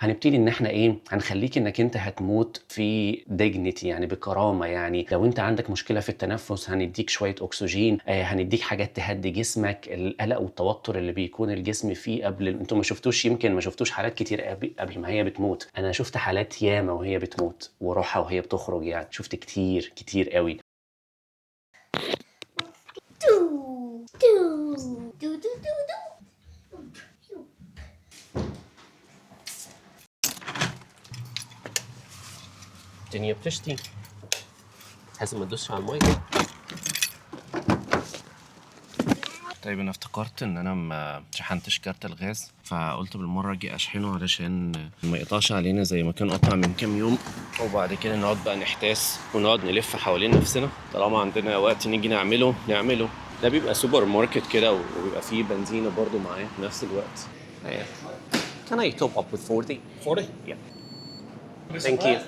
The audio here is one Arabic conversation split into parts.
هنبتدي إن إحنا إيه، هنخلّيك إنّك أنت هتموت في dignity يعني بكرامة، يعني لو أنت عندك مشكلة في التنفس هندّيك شوية أكسجين، هندّيك حاجات تهدّي جسمك، القلق والتوتر اللي بيكون الجسم فيه أنتم ما شفتوش يمكن ما شفتوش حالات كتير قبل ما هي بتموت، أنا شُفت حالات ياما وهي بتموت وروحها وهي بتخرج يعني، شُفت كتير، كتير أوي. دو دو دو دو دو دو. الدنيا بتشتي، لازم ما تدوسش على المَيّة. طيب أنا افتكرت إن أنا ما شحنتش كارت الغاز، فقُلت بالمرّة آجي أشحنه علشان ما يقطعش علينا زي ما كان قطع من كام يوم، وبعد كده نقعد بقى نحتاس ونقعد نلِف حوالين نفسنا، طالما عندنا وقت نيجي نعمله. ده بيبقى سوبر ماركت كده وبيبقى فيه بنزينة برضه معاه في نفس الوقت. Can I top up with 40? 40? Yeah. Thank you.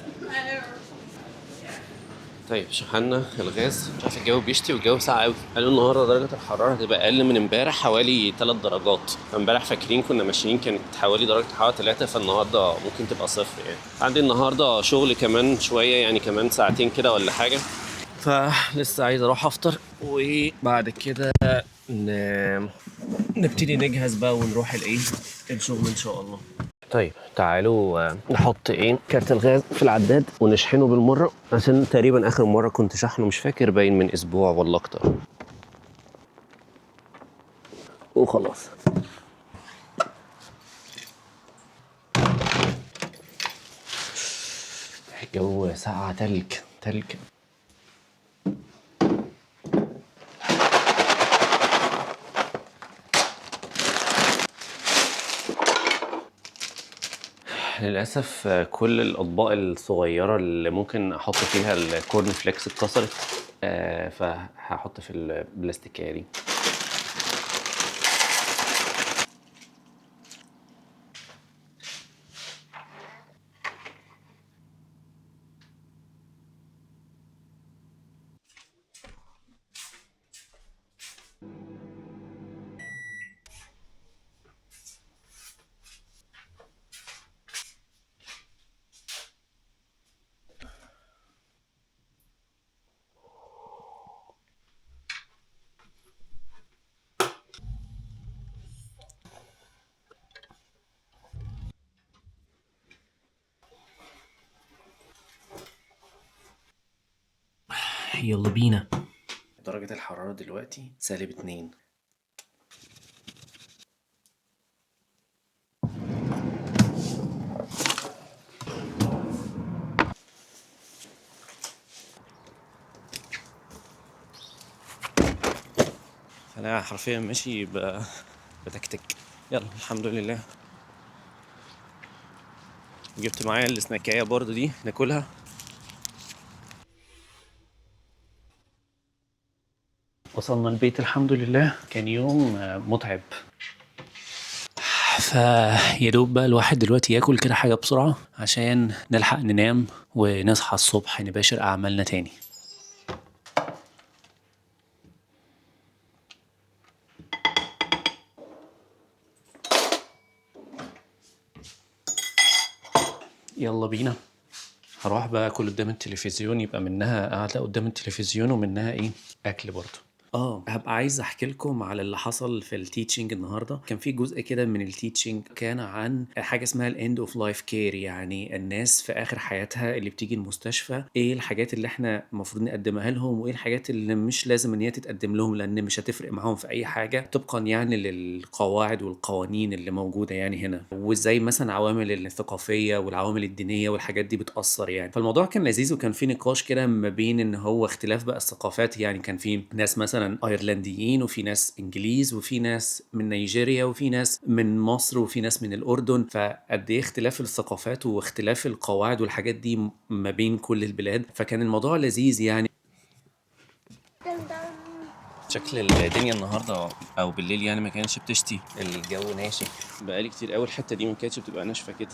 طيب شحنا الغاز، مش عارف الجو بيشتي والجو ساقع قوي. قالوا النهارده درجه الحراره هتبقى اقل من امبارح حوالي 3 درجات. امبارح فاكرين كنا ماشيين كانت حوالي درجه حراره 3، فالنهارده ممكن تبقى صفر يعني. عندي النهارده شغل كمان شويه يعني كمان ساعتين كده ولا حاجه، فلسه عايز اروح افطر وبعد كده نبتدي نجهز بقى ونروح الشغل ان شاء الله. طيب تعالوا نحط كارت الغاز في العداد ونشحنه بالمرة، عشان تقريبا آخر مرة كنت شحنه مش فاكر باين من أسبوع ولا أكتر. وخلاص. الجو ساقع تلج تلج. للأسف كل الأطباق الصغيرة اللي ممكن أحط فيها الكورن فليكس اتكسرت، فهحط في البلاستيكية دي. يلا بينا. درجة الحرارة دلوقتي -2. أنا حرفيا ماشي بتكتك. يلا الحمد لله. جبت معايا السناكاية برضو دي ناكلها. وصلنا البيت الحمد لله. كان يوم متعب، فيدوب بقى الواحد دلوقتي ياكل كده حاجة بسرعة عشان نلحق ننام ونصحى الصبح نباشر أعمالنا تاني. يلا بينا. هروح بقى اكل قدام التلفزيون، يبقى منها قاعدة قدام التلفزيون ومنها اكل برضه. هبقى عايز احكي لكم على اللي حصل في التيتشنج النهارده. كان في جزء كده من التيتشنج كان عن حاجه اسمها الاند اوف لايف كير، يعني الناس في اخر حياتها اللي بتيجي المستشفى ايه الحاجات اللي احنا المفروض نقدمها لهم، وايه الحاجات اللي مش لازم ان هي تتقدم لهم لان مش هتفرق معاهم في اي حاجه طبقا يعني للقواعد والقوانين اللي موجوده يعني هنا، وازاي مثلا عوامل الثقافيه والعوامل الدينيه والحاجات دي بتاثر يعني. فالموضوع كان لذيذ وكان في نقاش كده ما بين ان هو اختلاف بقى الثقافات، يعني كان في ناس مثلا ايرلنديين وفي ناس انجليز وفي ناس من نيجيريا وفي ناس من مصر وفي ناس من الاردن، فقد ايه اختلاف الثقافات واختلاف القواعد والحاجات دي ما بين كل البلاد، فكان الموضوع لذيذ يعني. شكل الدنيا النهارده او بالليل يعني ما كانش بتشتي، الجو ناشف بقالي كتير قوي. الحته دي ما كانتش بتبقى ناشفه كده.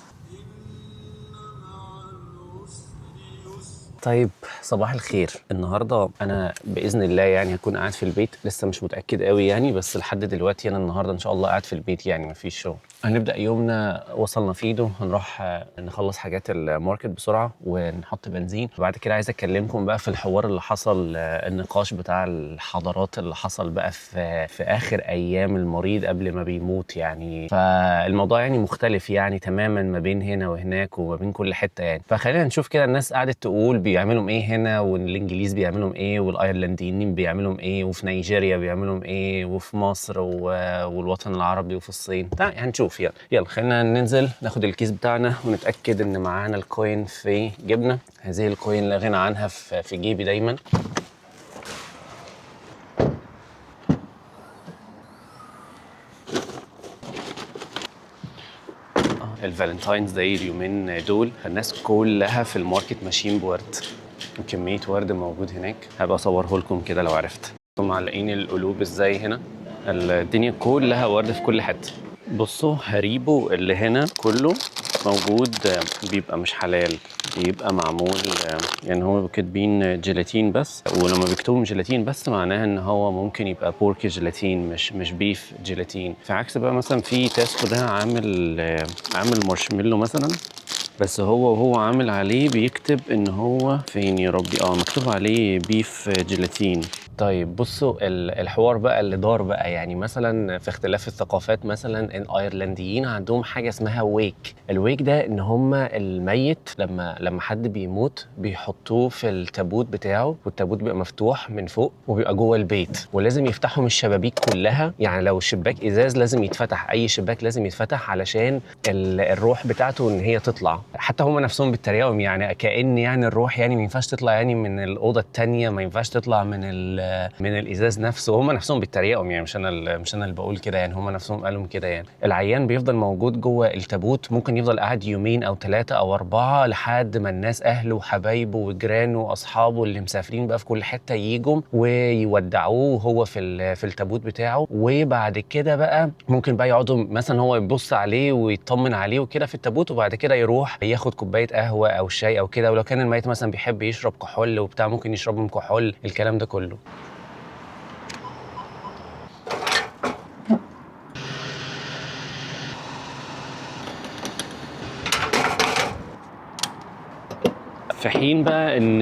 طيب صباح الخير. النهارده انا باذن الله يعني هكون قاعد في البيت، لسه مش متاكد قوي يعني، بس لحد دلوقتي انا النهارده ان شاء الله قاعد في البيت يعني مفيش شغل. هنبدا يومنا، وصلنا فيدو، هنروح نخلص حاجات الماركت بسرعه ونحط بنزين. وبعد كده عايز اكلمكم بقى في الحوار اللي حصل، النقاش بتاع الحضارات اللي حصل بقى في اخر ايام المريض قبل ما بيموت يعني. فالموضوع يعني مختلف يعني تماما ما بين هنا وهناك وما بين كل حته يعني. فخلينا نشوف كده الناس قعدت تقول بيعملوا ايه هنا، والانجليز بيعملوا ايه، والايرلنديين بيعملوا ايه، وفي نيجيريا بيعملوا ايه، وفي مصر والوطن العربي وفي الصين. هنشوف. يلا خلينا ننزل ناخد الكيس بتاعنا ونتاكد ان معانا الكوين في جيبنا. هذه الكوين لا غنى عنها في جيبي دايما. الفالنتاينز داي اليومين دول الناس كلها في الماركت ماشيين بورد، وكمية ورد موجود هناك. هبقى اصوره لكم كده لو عرفت. معلقين القلوب ازاي هنا، الدنيا كلها ورد في كل حته. بصوا هريبو اللي هنا كله موجود بيبقى مش حلال، بيبقى معمول يعني هو كاتبين جيلاتين بس، ولما بيكتبوا جيلاتين بس معناها ان هو ممكن يبقى بورك جيلاتين مش بيف جيلاتين. في عكس بقى مثلا في تيسكو ده عامل مارشميلو مثلا، بس وهو عامل عليه بيكتب ان هو فين يا ربي، مكتوب عليه بيف جيلاتين. طيب بصوا الحوار بقى اللي دار بقى يعني مثلا في اختلاف الثقافات. مثلا الايرلنديين عندهم حاجه اسمها ويك. الويك ده ان هم الميت لما حد بيموت بيحطوه في التابوت بتاعه، والتابوت بيبقى مفتوح من فوق وبيبقى جوه البيت، ولازم يفتحوا من الشبابيك كلها. يعني لو الشباك ازاز لازم يتفتح، اي شباك لازم يتفتح علشان الروح بتاعته ان هي تطلع. حتى هم نفسهم بيتريقوا يعني كأن يعني الروح يعني ما ينفعش تطلع يعني من الاوضه الثانيه، ما ينفعش تطلع من الازاز نفسه. هم نفسهم بيتريقوا يعني، مش انا اللي بقول كده يعني، هم نفسهم قالوا كده يعني. العيان بيفضل موجود جوه التابوت، ممكن يفضل قاعد يومين او 3 أو 4 لحد ما الناس اهله وحبايبه وجيرانه واصحابه اللي مسافرين بقى في كل حته ييجوا ويودعوه هو في التابوت بتاعه. وبعد كده بقى ممكن بقى يقعدوا مثلا هو يبص عليه ويطمن عليه وكده في التابوت، وبعد كده يروح ياخد كوبايه قهوه او شاي او كده. ولو كان الميت مثلا بيحب يشرب كحول وبتاع ممكن يشرب من كحول، الكلام ده كله. في حين بقى ان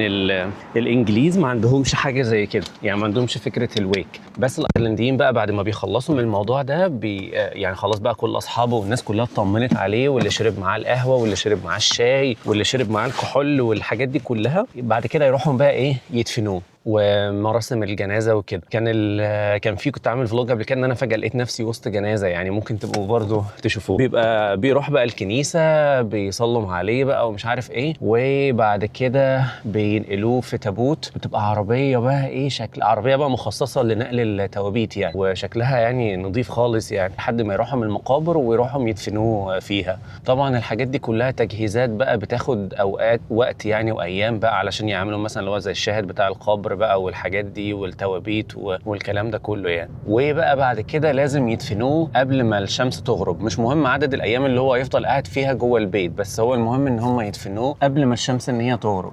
الانجليز ما عندهمش حاجه زي كده يعني، ما عندهمش فكره الويك. بس الايرلنديين بقى بعد ما بيخلصوا من الموضوع ده يعني خلاص بقى كل اصحابه والناس كلها اطمنت عليه، واللي شرب معاه القهوه واللي شرب معاه الشاي واللي شرب معاه الكحول والحاجات دي كلها، بعد كده يروحوا بقى ايه يدفنوه ومراسم الجنازه وكده. كان كنت عامل فلوج قبل كده ان انا فجاه لقيت نفسي وسط جنازه يعني، ممكن تبقوا برضو تشوفوه. بيروح بقى الكنيسه بيصلوا عليه بقى ومش عارف ايه، وبعد كده بينقلوه في تابوت. بتبقى عربيه بقى ايه، شكل عربيه بقى مخصصه لنقل التوابيت يعني، وشكلها يعني نظيف خالص يعني، لحد ما يروحوا من المقابر ويروحوا يدفنوه فيها. طبعا الحاجات دي كلها تجهيزات بقى بتاخد اوقات وقت يعني وايام بقى، علشان يعملوا مثلا اللي هو زي الشاهد بتاع القبر بقى والحاجات دي والتوابيت والكلام ده كله يعني. وبقى بعد كده لازم يدفنوه قبل ما الشمس تغرب. مش مهم عدد الايام اللي هو يفضل قاعد فيها جوه البيت، بس هو المهم ان هم يدفنوه قبل ما الشمس ان هي تغرب.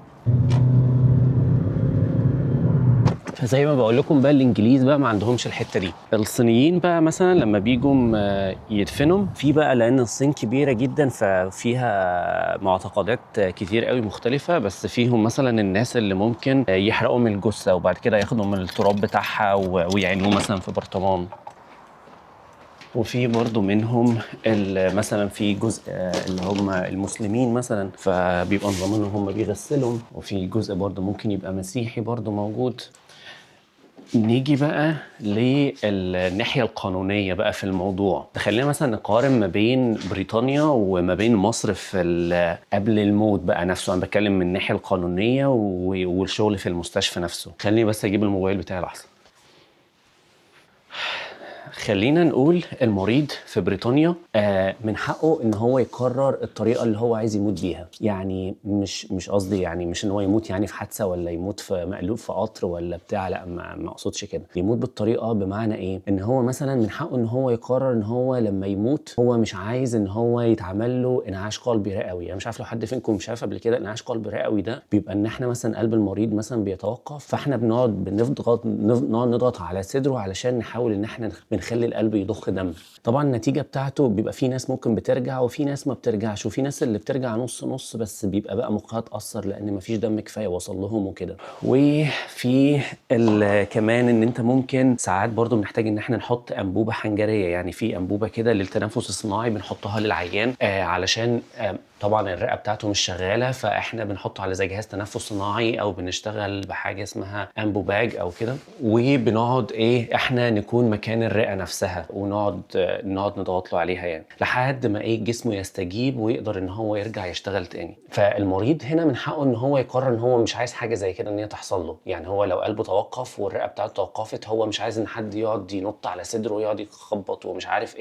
فزي ما بقول لكم بقى الانجليز بقى ما عندهمش الحته دي. الصينيين بقى مثلا لما بيجوا يدفنوا في بقى، لان الصين كبيره جدا ففيها معتقدات كتير قوي مختلفه، بس فيهم مثلا الناس اللي ممكن يحرقوا من الجثه وبعد كده ياخدوا من التراب بتاعها ويعينوه مثلا في برطمان. وفي برضه منهم مثلا في جزء اللي هم المسلمين مثلا، فبيبقى نظام ان هم بيغسلهم. وفي جزء برضه ممكن يبقى مسيحي برضه موجود. نيجي بقى للناحية القانونية بقى في الموضوع. خلينا مثلا نقارن ما بين بريطانيا وما بين مصر في قبل الموت بقى نفسه. أنا بتكلم من الناحية القانونية والشغل في المستشفى نفسه. خليني بس أجيب الموبايل بتاعي لحظة. خلينا نقول المريض في بريطانيا من حقه ان هو يقرر الطريقه اللي هو عايز يموت بيها. يعني مش قصدي يعني مش ان هو يموت يعني في حادثه ولا يموت في مقلوب في قطر ولا بتاع، لا ما اقصدش كده. يموت بالطريقه بمعنى ايه؟ ان هو مثلا من حقه ان هو يقرر ان هو لما يموت هو مش عايز ان هو يتعمل له انعاش قلبي رئوي. انا مش عارف لو حد فيكم شاف قبل كده انعاش قلبي رئوي. ده بيبقى ان احنا مثلا قلب المريض مثلا بيتوقف، فاحنا نقعد نضغط على صدره علشان نحاول ان احنا بنخلي القلب يضخ دم. طبعا النتيجه بتاعته بيبقى في ناس ممكن بترجع وفي ناس ما بترجعش، وفي ناس اللي بترجع نص نص بس بيبقى بقى مخها اتاثر لان مفيش دم كفايه وصل لهم وكده. وفي كمان ان انت ممكن ساعات برضو بنحتاج ان احنا نحط انبوبه حنجريه. يعني في انبوبه كده للتنفس الصناعي بنحطها للعيان علشان طبعا الرئه بتاعته مش شغاله، فاحنا بنحطه على زي جهاز تنفس صناعي او بنشتغل بحاجه اسمها امبوباج او كده، وبنقعد احنا نكون مكان الرئه نفسها ونقعد نضغط له عليها يعني لحد ما جسمه يستجيب ويقدر ان هو يرجع يشتغل تاني. فالمريض هنا من حقه ان هو يقرر ان هو مش عايز حاجه زي كده ان هي تحصل له. يعني هو لو قلبه توقف والرئه بتاعته توقفت هو مش عايز ان حد يقعد ينط على صدره ويقعد يخبط ومش عارف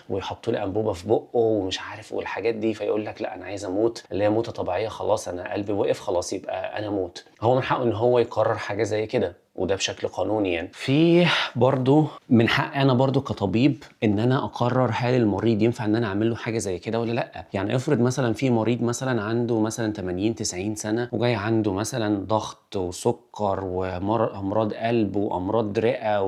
ويحط له انبوبه في بقه ومش عارف والحاجات دي، فيقول لك لا انا عايز اموت اللي هي موته طبيعيه، خلاص انا قلبي وقف خلاص يبقى انا اموت. هو من حقه ان هو يقرر حاجه زي كده وده بشكل قانوني. يعني في برضو من حق انا برضو كطبيب ان انا اقرر هل المريض ينفع ان انا اعمل له حاجه زي كده ولا لا. يعني افرض مثلا في مريض مثلا عنده مثلا 80 90 سنه وجاي عنده مثلا ضغط وسكر وامراض قلب وامراض رئه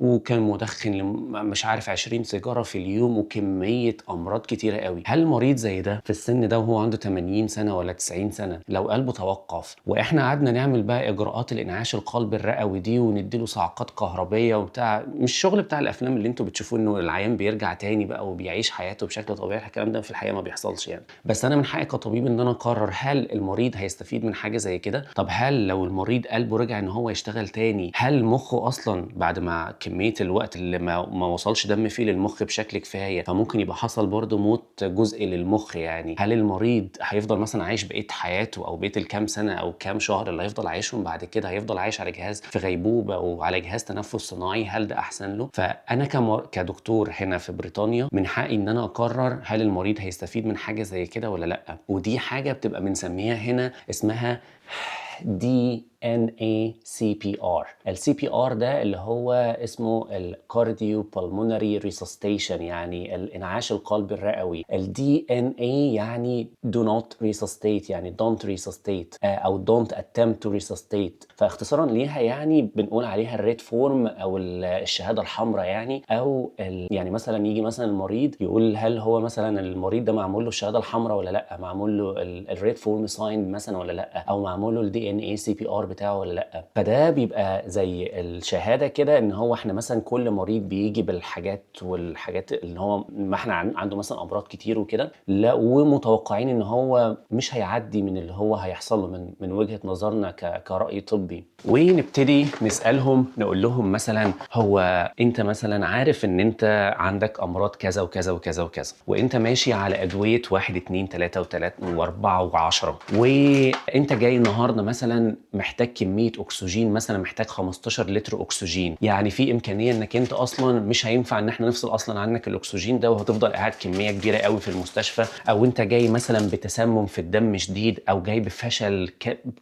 وكان مدخن مش عارف 20 سيجاره في اليوم وكميه امراض كتيره قوي. هل مريض زي ده في السن ده وهو عنده 80 سنه ولا 90 سنه لو قلبه توقف واحنا قعدنا نعمل بقى اجراءات الانعاش القلب الرئوي دي ونديله صعقات كهربيه وبتاع، مش الشغل بتاع الافلام اللي انتوا بتشوفوه انه العيان بيرجع تاني بقى وبيعيش حياته بشكل طبيعي، الكلام ده في الحقيقه ما بيحصلش يعني. بس انا من حقي كطبيب ان انا اقرر هل المريض هيستفيد من حاجه زي كده. طب هل لو المريض قلبه رجع ان هو يشتغل تاني هل مخه اصلا بعد ما كميه الوقت اللي ما وصلش دم فيه للمخ بشكل كفايه فممكن يبقى حصل برضه موت جزء للمخ. يعني هل المريض هيفضل مثلا عايش بقيه حياته او بقيه الكام سنه او كام شهر اللي هيفضل عايشهم بعد كده هيفضل عايش على جهاز في غيبوبه وعلى جهاز تنفس صناعي؟ هل ده احسن له؟ فانا كدكتور هنا في بريطانيا من حقي ان انا اقرر هل المريض هيستفيد من حاجه زي كده ولا لا. ودي حاجه بتبقى بنسميها هنا اسمها DNACPR. ال CPR ده اللي هو اسمه ال Cardiopulmonary Resuscitation، يعني الانعاش القلبي الرئوي. ال DNA يعني do not resuscitate، يعني don't resuscitate او don't attempt to resuscitate. فاختصارا ليها يعني بنقول عليها الريد فورم او الشهاده الحمراء. يعني او يعني مثلا يجي مثلا المريض يقول هل هو مثلا المريض ده معمول له الشهاده الحمراء ولا لا، معمول له الريد فورم ساين مثلا ولا لا، او معمول له الدي ان اي سي بي ار بتاعه ولا لا. فده بيبقى زي الشهاده كده ان هو احنا مثلا كل مريض بيجي بالحاجات والحاجات اللي هو ما احنا عنده مثلا امراض كتير وكده، لا ومتوقعين ان هو مش هيعدي من اللي هو هيحصل له من وجهه نظرنا كرأي طبي. ونبتدي نسالهم نقول لهم مثلا هو انت مثلا عارف ان انت عندك امراض كذا وكذا وكذا وكذا وانت ماشي على ادويه 1 2 3 و3 و4 و10 وانت جاي النهارده مثلا محتاج كميه اكسجين مثلا محتاج 15 لتر اكسجين، يعني في امكانيه انك انت اصلا مش هينفع ان احنا نفصل اصلا عنك الاكسجين ده وهتفضل قاعد كميه كبيره قوي في المستشفى، او انت جاي مثلا بتسمم في الدم شديد او جاي بفشل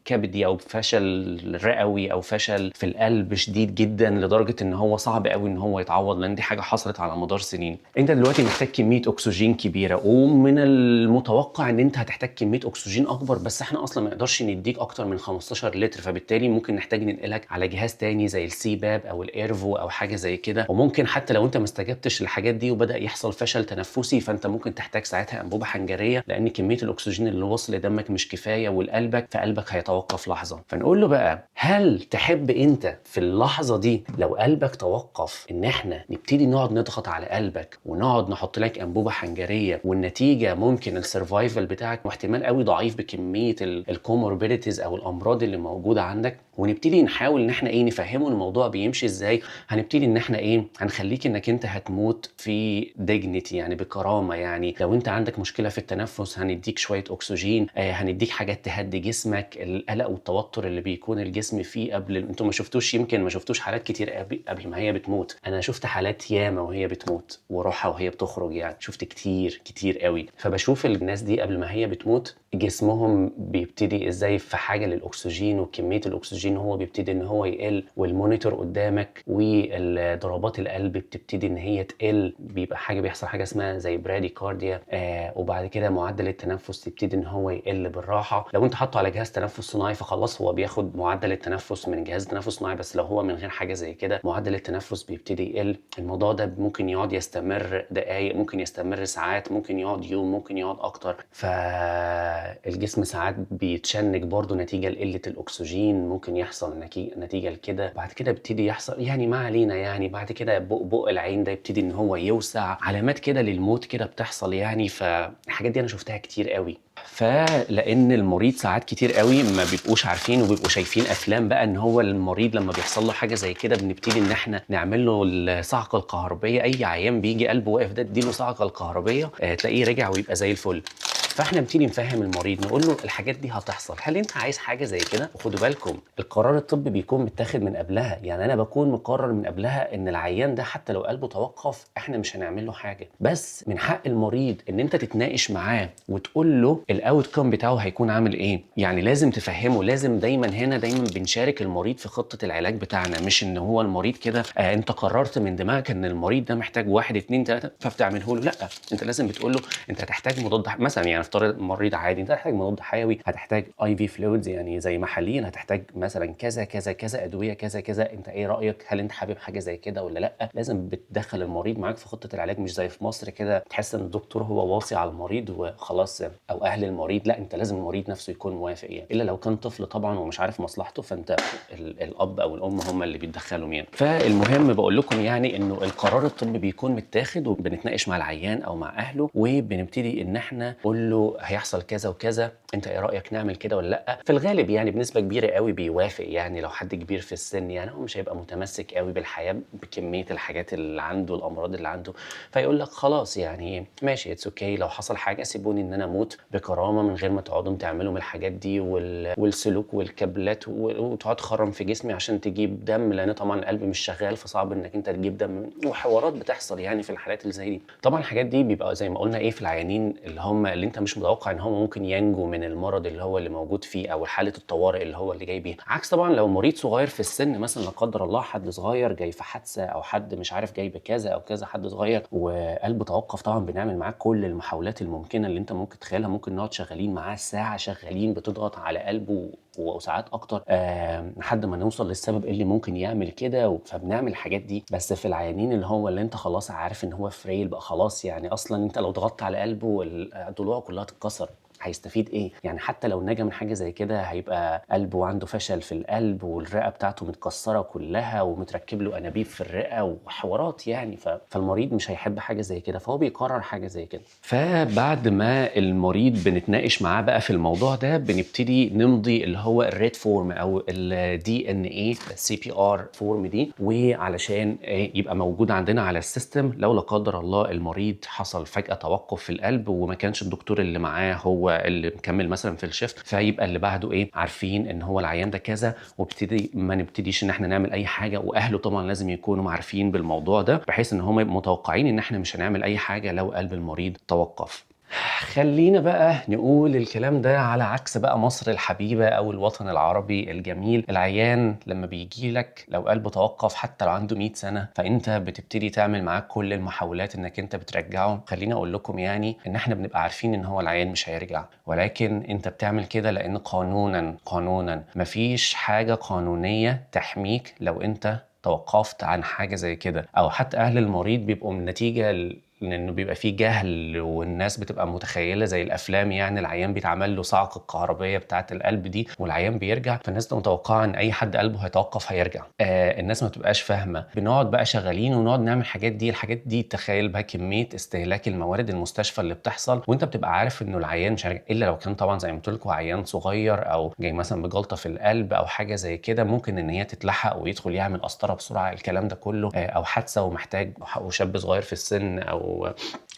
كبدي او بفشل رئوي او فشل في القلب شديد جدا لدرجه ان هو صعب قوي ان هو يتعوض لان دي حاجه حصلت على مدار سنين. انت دلوقتي محتاج كميه اكسجين كبيره ومن المتوقع ان انت هتحتاج كميه اكسجين اكبر، بس احنا اصلا ما نقدرش نديك اكتر من 15 لتر، فبالتالي ممكن نحتاج ننقلك على جهاز تاني زي السي باب او الايرفو او حاجه زي كده. وممكن حتى لو انت ما استجبتش للحاجات دي وبدا يحصل فشل تنفسي فانت ممكن تحتاج ساعتها انبوبه حنجريه لان كميه الاكسجين اللي وصل لدمك مش كفايه ولقلبك، فقلبك هيتوقف لحظه. فنقول له بقى هل تحب انت في اللحظه دي لو قلبك توقف ان احنا نبتدي نقعد نضغط على قلبك ونقعد نحط لك انبوبه حنجريه والنتيجه ممكن السرفايفل بتاعك واحتمال قوي ضعيف بكميه الكوموربيديتيز او الامراض اللي موجوده موجوده عندك، ونبتدي نحاول ان احنا ايه نفهمه الموضوع بيمشي ازاي. هنبتدي ان احنا ايه هنخليك انك انت هتموت في ديجنيتي، يعني بكرامه. يعني لو انت عندك مشكله في التنفس هنديك شويه اكسجين، هنديك حاجات تهدي جسمك، القلق والتوتر اللي بيكون الجسم فيه قبل. انتوا ما شفتوش، يمكن ما شفتوش حالات كتير قبل ما هي بتموت. انا شفت حالات ياما وهي بتموت وروحها وهي بتخرج، يعني شفت كتير كتير قوي. فبشوف الناس دي قبل ما هي بتموت جسمهم بيبتدي ازاي في حاجه للاكسجين، وكميه الاكسجين هو بيبتدي ان هو يقل، والمونيتور قدامك والضربات القلب بتبتدي ان هي تقل، بيبقى بيحصل حاجه اسمها زي براديكارديا. وبعد كده معدل التنفس يبتدي ان هو يقل بالراحه. لو انت حاطه على جهاز تنفس صناعي فخلاص هو بياخد معدل التنفس من جهاز تنفس صناعي، بس لو هو من غير حاجه زي كده معدل التنفس بيبتدي يقل. الموضوع ده ممكن يقعد يستمر دقائق، ممكن يستمر ساعات، ممكن يقعد يوم، ممكن يقعد اكتر. فالجسم ساعات بيتشنج برضو نتيجه لقله الاكسجين، ممكن يحصل نتيجه لكده. بعد كده بيبتدي يحصل، يعني ما علينا، يعني بعد كده بق العين ده يبتدي ان هو يوسع، علامات كده للموت كده بتحصل يعني. فالحاجات دي انا شفتها كتير قوي. فلان المريض ساعات كتير قوي ما بيبقوش عارفين، وبيبقوا شايفين افلام بقى ان هو المريض لما بيحصل له حاجه زي كده بنبتدي ان احنا نعمل له الصعقه الكهربيه. اي عيان بيجي قلبه واقف ده اديله صعقه الكهربيه تلاقيه رجع ويبقى زي الفل. فاحنا نبتدي نفهم المريض، نقول له الحاجات دي هتحصل، هل انت عايز حاجه زي كده؟ وخدوا بالكم القرار الطبي بيكون متاخد من قبلها، يعني انا بكون مقرر من قبلها ان العيان ده حتى لو قلبه توقف احنا مش هنعمل له حاجه، بس من حق المريض ان انت تتناقش معاه وتقول له الاوت كوم بتاعه هيكون عامل ايه. يعني لازم تفهمه، لازم دايما بنشارك المريض في خطه العلاج بتاعنا، مش ان هو المريض كده انت قررت من دماغك ان المريض ده محتاج 1 2 3 فبتعمله له. لا، انت لازم بتقول له انت هتحتاج مضاد مثلا، يعني افترض مريض عادي انت هتحتاج مضاد حيوي، هتحتاج اي في فلويدز يعني زي محاليل، هتحتاج مثلا كذا كذا كذا ادويه كذا كذا، انت ايه رايك؟ هل انت حابب حاجه زي كده ولا لا؟ لازم بتدخل المريض معاك في خطه العلاج، مش زي في مصر كده تحس ان الدكتور هو واصي على المريض وخلاص، او اهل المريض. لا، انت لازم المريض نفسه يكون موافق يعني، الا لو كان طفل طبعا ومش عارف مصلحته، فانت الاب او الام هم اللي بيتدخلوا يعني. فالمهم بقول لكم يعني انه القرار الطبي بيكون متاخد، وبنتناقش مع العيان او مع اهله، وبنبتدي ان احنا نقول له هيحصل كذا وكذا، انت ايه رايك نعمل كده ولا لا؟ في الغالب يعني بنسبه كبيره قوي بيوافق، يعني لو حد كبير في السن يعني هو مش هيبقى متمسك قوي بالحياه بكميه الحاجات اللي عنده، الامراض اللي عنده، فيقول لك خلاص يعني ماشي اتس اوكي، لو حصل حاجه سيبوني ان انا اموت بكرامه من غير ما تقعدوا تعملوا من الحاجات دي والسلوك والكابلات وتقعد تخرم في جسمي عشان تجيب دم، لان طبعا القلب مش شغال فصعب انك انت تجيب دم، وحوارات بتحصل يعني في الحالات اللي زي دي. طبعا الحاجات دي بيبقى زي ما قلنا ايه في العيانين اللي انت مش متوقع ان هم ممكن ينجوا من المرض اللي موجود فيه، او حاله الطوارئ اللي جاي بيها. عكس طبعا لو مريض صغير في السن مثلا، لا قدر الله حد صغير جاي في حادثه، او حد مش عارف جاي بكذا او كذا، حد صغير وقلبه توقف، طبعا بنعمل معاه كل المحاولات الممكنه اللي انت ممكن تتخيلها. ممكن نقعد شغالين معاه ساعه، شغالين بتضغط على قلبه وساعات اكتر لحد ما نوصل للسبب اللي ممكن يعمل كده. فبنعمل الحاجات دي. بس في العيانين اللي انت خلاص عارف ان هو فريل بقى خلاص، يعني اصلا انت لو ضغطت على قلبه الضلوع كلها تتكسر، هيستفيد ايه يعني؟ حتى لو نجا من حاجه زي كده هيبقى قلبه عنده فشل في القلب، والرئه بتاعته متكسره كلها، ومتركب له انابيب في الرئه وحوارات يعني. فالمريض مش هيحب حاجه زي كده، فهو بيقرر حاجه زي كده. فبعد ما المريض بنتناقش معاه بقى في الموضوع ده، بنبتدي نمضي اللي هو الريد فورم او الدي ان اي سي بي ار فورم دي، وعلشان يبقى موجود عندنا على السيستم لو لا قدر الله المريض حصل فجاه توقف في القلب، وما كانش الدكتور اللي معاه هو اللي مكمل مثلا في الشيفت، فيبقى اللي بعده عارفين ان هو العيان ده كذا، وابتدي ما نبتديش ان احنا نعمل اي حاجه. واهله طبعا لازم يكونوا عارفين بالموضوع ده، بحيث ان هم يبقوا متوقعين ان احنا مش هنعمل اي حاجه لو قلب المريض توقف. خلينا بقى نقول الكلام ده على عكس بقى مصر الحبيبة أو الوطن العربي الجميل. العيان لما بيجي لك لو قلبه توقف حتى لو عنده 100 سنة، فأنت بتبتدي تعمل معاه كل المحاولات إنك أنت بترجعه. خلينا أقول لكم يعني إن إحنا بنبقى عارفين إن هو العيان مش هيرجع، ولكن أنت بتعمل كده لأن قانونا مفيش حاجة قانونية تحميك لو أنت توقفت عن حاجة زي كده. أو حتى أهل المريض بيبقوا من نتيجة لانه بيبقى فيه جهل والناس بتبقى متخيله زي الافلام، يعني العيان بيتعمل له صعقه الكهربائيه بتاعه القلب دي والعيان بيرجع، فالناس متوقعه ان اي حد قلبه هيتوقف هيرجع. الناس ما بتبقاش فاهمه، بنقعد بقى شغالين ونقعد نعمل الحاجات دي تخيل بقى كميه استهلاك الموارد المستشفى اللي بتحصل، وانت بتبقى عارف انه العيان مش هيرجع الا لو كان طبعا زي ما قلت لكم عيان صغير او جاي مثلا بجلطه في القلب او حاجه زي كده، ممكن ان هي تتلحق ويدخل يعمل قسطره بسرعه، الكلام ده كله، او حادثه ومحتاج وشاب صغير في السن او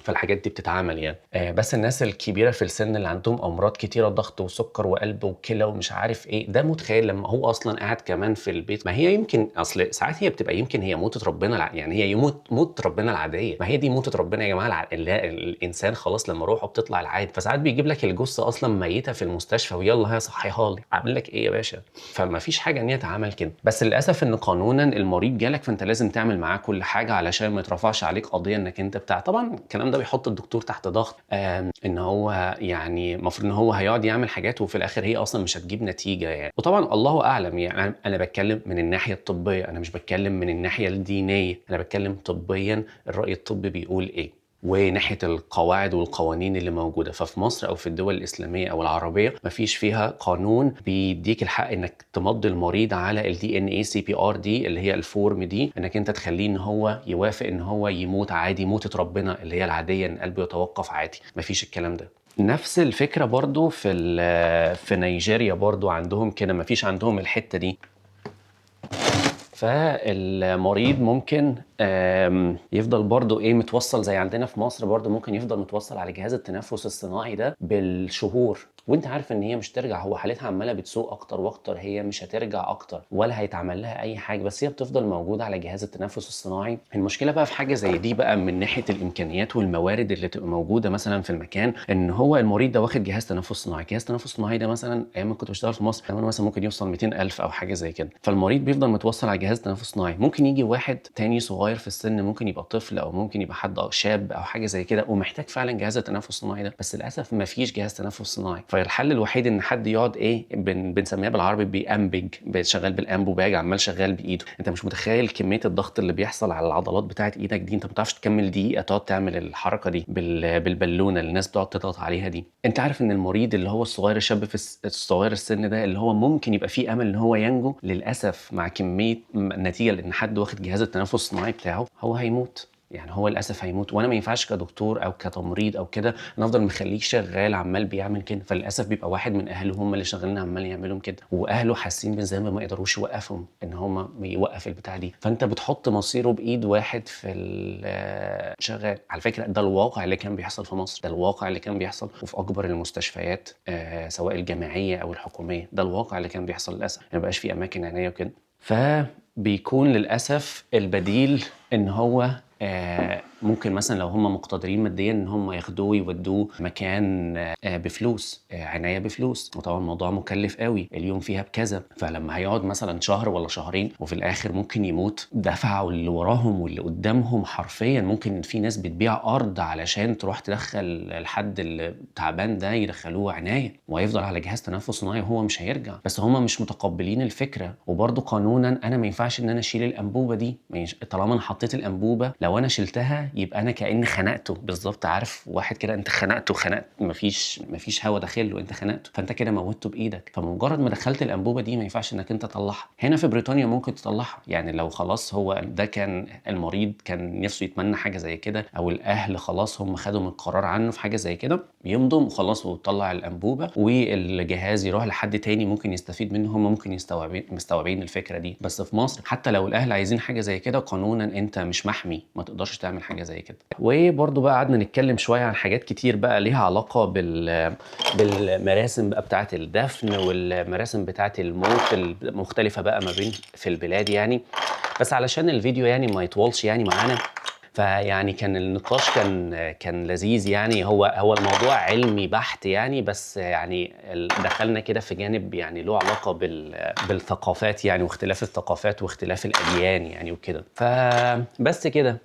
فالحاجات دي بتتعمل يعني. بس الناس الكبيره في السن اللي عندهم امراض كتيره، ضغط وسكر وقلب وكلى ومش عارف ايه، ده متخيل لما هو اصلا قاعد كمان في البيت. ما هي يمكن اصل ساعات هي بتبقى يمكن هي موتة ربنا يعني هي موت ربنا العاديه، ما هي دي موتة ربنا يا جماعه. الانسان خلاص لما روحه بتطلع العادي، فساعات بيجيب لك الجثه اصلا ميته في المستشفى ويلا هي صحيها لي، اعمل لك ايه يا باشا؟ فما فيش حاجه ان هي تعمل كده. بس للاسف ان قانونا المريض جالك فانت لازم تعمل معاه كل حاجه علشان ما يترفعش عليك قضيه انك انت بتاع. طبعا الكلام ده بيحط الدكتور تحت ضغط، ان هو يعني المفروض ان هو هيقعد يعمل حاجات وفي الاخر هي اصلا مش هتجيب نتيجه يعني. وطبعا الله اعلم يعني، انا بتكلم من الناحيه الطبيه، انا مش بتكلم من الناحيه الدينيه، انا بتكلم طبيا الراي الطبي بيقول ايه، وناحيه القواعد والقوانين اللي موجوده. ففي مصر او في الدول الاسلاميه او العربيه مفيش فيها قانون بيديك الحق انك تمضي المريض على الدي ان اي CPR دي اللي هي الفورم دي، انك انت تخليه ان هو يوافق ان هو يموت عادي موتة ربنا اللي هي العاديه، ان قلبه يتوقف عادي. مفيش الكلام ده. نفس الفكره برضو في نيجيريا برضو عندهم كده، مفيش عندهم الحته دي. فالمريض ممكن يفضل برضو ايه متوصل زي عندنا في مصر، برضو ممكن يفضل متوصل على جهاز التنفس الصناعي ده بالشهور، وانت عارف ان هي مش ترجع. هو حالتها عماله بتسوء اكتر واكتر، هي مش هترجع اكتر ولا هيتعمل لها اي حاجه، بس هي بتفضل موجوده على جهاز التنفس الصناعي. المشكله بقى في حاجه زي دي بقى من ناحيه الامكانيات والموارد اللي تبقى موجوده مثلا في المكان، ان هو المريض ده واخد جهاز تنفس صناعي. جهاز تنفس صناعي ده مثلا ايام ما كنت بشتغل في مصر كمان مثلا ممكن يوصل 200,000 او حاجه زي كده، فالمريض بيفضل متوصل على جهاز تنفس صناعي. ممكن يجي واحد تاني صغير في السن، ممكن يبقى طفل او ممكن يبقى حد شاب او حاجه زي كده ومحتاج فعلا جهاز التنفس الصناعي ده، بس للاسف ما فيش جهاز تنفس صناعي. فالحل الوحيد ان حد يقعد ايه بنسميها بالعربي بيأنبج، شغال بالانبوباج، عمال شغال بايده. انت مش متخيل كميه الضغط اللي بيحصل على العضلات بتاعه ايدك دي، انت ما بتعرفش تكمل دقيقه تقعد تعمل الحركه دي بالبالونه اللي الناس بتقعد تضغط عليها دي. انت عارف ان المريض اللي هو الصغير الشاب في الصغير السن ده اللي هو ممكن يبقى فيه امل ان هو ينجو، للاسف مع كميه نتيجه لان حد واخد جهاز التنفس الصناعي بتاعه هو هيموت. يعني هو للاسف هيموت، وانا ما ينفعش كدكتور او كتمريض او كده انا افضل مخليه شغال عمال بيعمل كده. فللاسف بيبقى واحد من اهله هم اللي شغالين عمال يعملوا كده، واهله حاسين بالذنب ما يقدروش يوقفهم ان هم يوقف البتاع دي. فانت بتحط مصيره بايد واحد في شغال. على فكره ده الواقع اللي كان بيحصل في مصر، ده الواقع اللي كان بيحصل وفي اكبر المستشفيات سواء الجامعيه او الحكوميه، ده الواقع اللي كان بيحصل للاسف. ما بقاش في اماكن عنايه وكده. فبيكون للاسف البديل ان هو ممكن مثلا لو هم مقتدرين ماديا ان هم ياخدوه ويودوه مكان بفلوس، عنايه بفلوس، وطبعا الموضوع مكلف قوي، اليوم فيها بكذا. فلما هيقعد مثلا شهر ولا شهرين وفي الاخر ممكن يموت، دفعوا اللي وراهم واللي قدامهم حرفيا. ممكن في ناس بتبيع ارض علشان تروح تدخل الحد اللي تعبان ده يدخلوه عنايه، وهيفضل على جهاز تنفس صناعي وهو مش هيرجع. بس هم مش متقبلين الفكره. وبرده قانونا انا ما ينفعش ان انا اشيل الانبوبه دي، طالما انا حطيت الانبوبه لو انا شلتها يبقى انا كاني خنقته بالظبط. عارف واحد كده انت خنقته مفيش هوا داخله، انت خنقته، فانت كده موتته بايدك. فمجرد ما دخلت الانبوبه دي ما ينفعش انك انت تطلعها. هنا في بريطانيا ممكن تطلعها، يعني لو خلاص هو ده كان المريض كان نفسه يتمنى حاجه زي كده، او الاهل خلاص هم خدوا من القرار عنه في حاجه زي كده، يمضوا وخلاص وتطلع الانبوبه والجهاز يروح لحد تاني ممكن يستفيد منه. هم ممكن مستوعبين الفكره دي. بس في مصر حتى لو الاهل عايزين حاجه زي كده قانونا انت مش محمي، ما تقدرش تعمل حاجه زي كده. وبرضه بقى قعدنا نتكلم شويه عن حاجات كتير بقى ليها علاقه بالمراسم بقى بتاعه الدفن والمراسم بتاعه الموت المختلفه بقى ما بين في البلاد يعني. بس علشان الفيديو يعني ما يطولش يعني معانا، فيعني كان النقاش كان لذيذ يعني. هو الموضوع علمي بحت يعني، بس يعني دخلنا كده في جانب يعني له علاقه بالثقافات يعني، واختلاف الثقافات واختلاف الاديان يعني وكده. فبس كده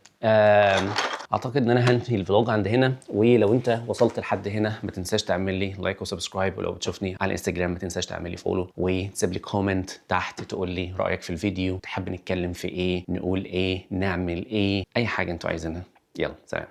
اعتقد ان انا هنهي الفلوج عند هنا. ولو انت وصلت لحد هنا ما تنساش تعمل لي لايك وسبسكرايب، ولو بتشوفني على الانستجرام ما تنساش تعمل لي فولو وتسيب لي كومنت تحت تقول لي رايك في الفيديو، تحب نتكلم في ايه، نقول ايه، نعمل ايه، اي حاجه انتوا عايزينها. يلا سلام.